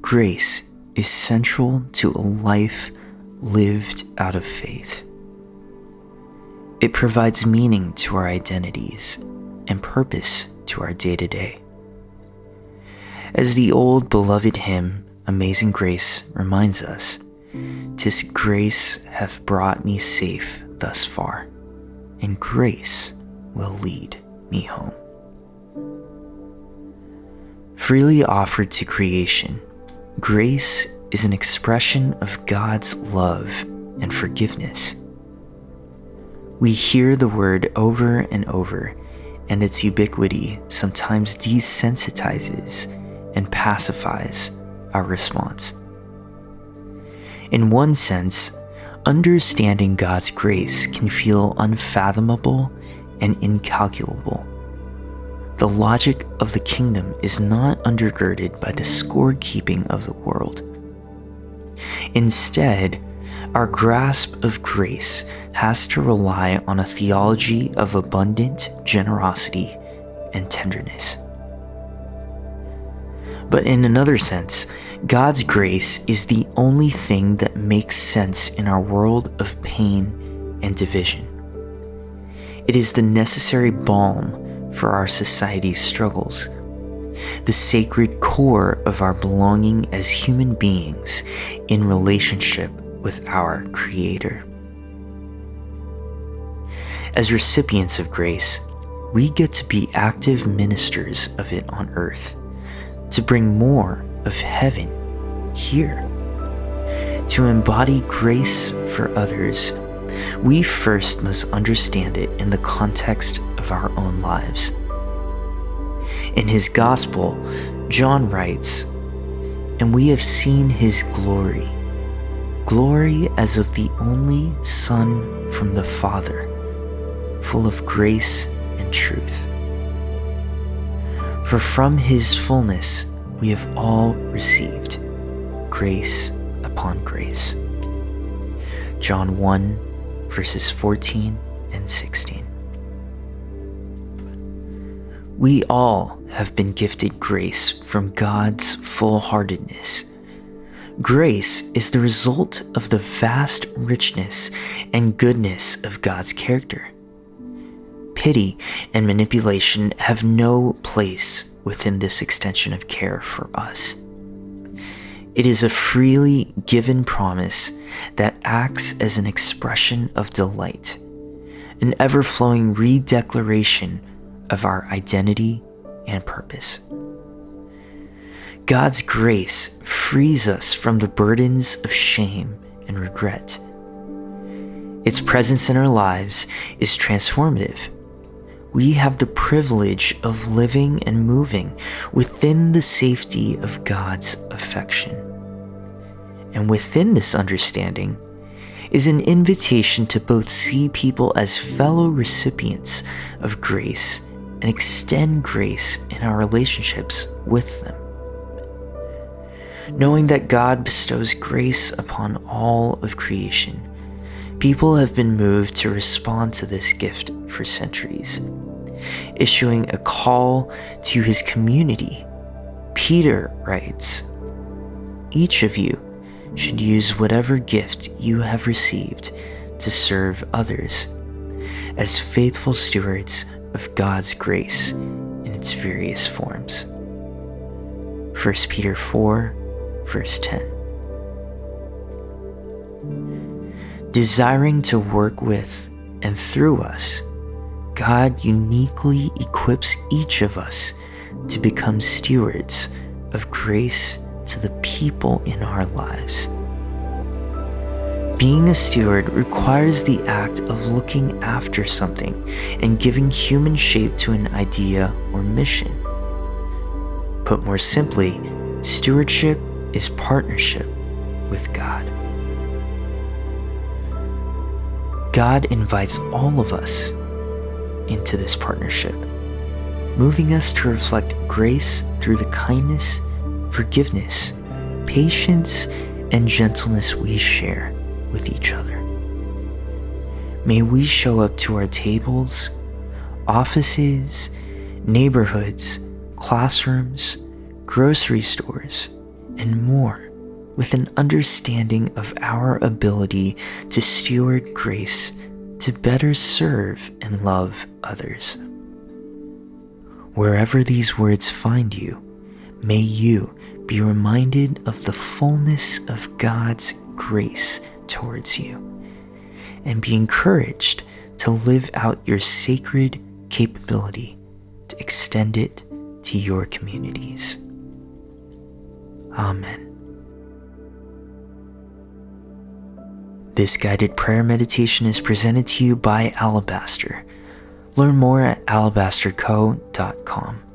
Grace is central to a life lived out of faith. It provides meaning to our identities and purpose to our day-to-day. As the old beloved hymn, Amazing Grace, reminds us, "'Tis grace hath brought me safe thus far, and grace will lead me home." Freely offered to creation, grace is an expression of God's love and forgiveness. We hear the word over and over, and its ubiquity sometimes desensitizes and pacifies our response. In one sense, understanding God's grace can feel unfathomable and incalculable. The logic of the kingdom is not undergirded by the scorekeeping of the world. Instead, our grasp of grace has to rely on a theology of abundant generosity and tenderness. But in another sense, God's grace is the only thing that makes sense in our world of pain and division. It is the necessary balm for our society's struggles, the sacred core of our belonging as human beings in relationship with our Creator. As recipients of grace, we get to be active ministers of it on earth, to bring more of heaven here. To embody grace for others, we first must understand it in the context of our own lives. In his gospel, John writes, "And we have seen his glory, glory as of the only Son from the Father, full of grace and truth. For from his fullness we have all received grace upon grace." John 1, verses 14 and 16. We all have been gifted grace from God's full-heartedness. Grace is the result of the vast richness and goodness of God's character. Pity and manipulation have no place within this extension of care for us. It is a freely given promise that acts as an expression of delight, an ever-flowing redeclaration of our identity and purpose. God's grace frees us from the burdens of shame and regret. Its presence in our lives is transformative. We have the privilege of living and moving within the safety of God's affection. And within this understanding is an invitation to both see people as fellow recipients of grace and extend grace in our relationships with them. Knowing that God bestows grace upon all of creation, people have been moved to respond to this gift for centuries. Issuing a call to his community, Peter writes, "Each of you should use whatever gift you have received to serve others as faithful stewards of God's grace in its various forms." 1 Peter 4, verse 10. Desiring to work with and through us, God uniquely equips each of us to become stewards of grace to the people in our lives. Being a steward requires the act of looking after something and giving human shape to an idea or mission. Put more simply, stewardship is partnership with God. God invites all of us into this partnership, moving us to reflect grace through the kindness, forgiveness, patience, and gentleness we share with each other. May we show up to our tables, offices, neighborhoods, classrooms, grocery stores, and more with an understanding of our ability to steward grace to better serve and love others. Wherever these words find you, may you be reminded of the fullness of God's grace towards you, and be encouraged to live out your sacred capability to extend it to your communities. Amen. This guided prayer meditation is presented to you by Alabaster. Learn more at alabasterco.com.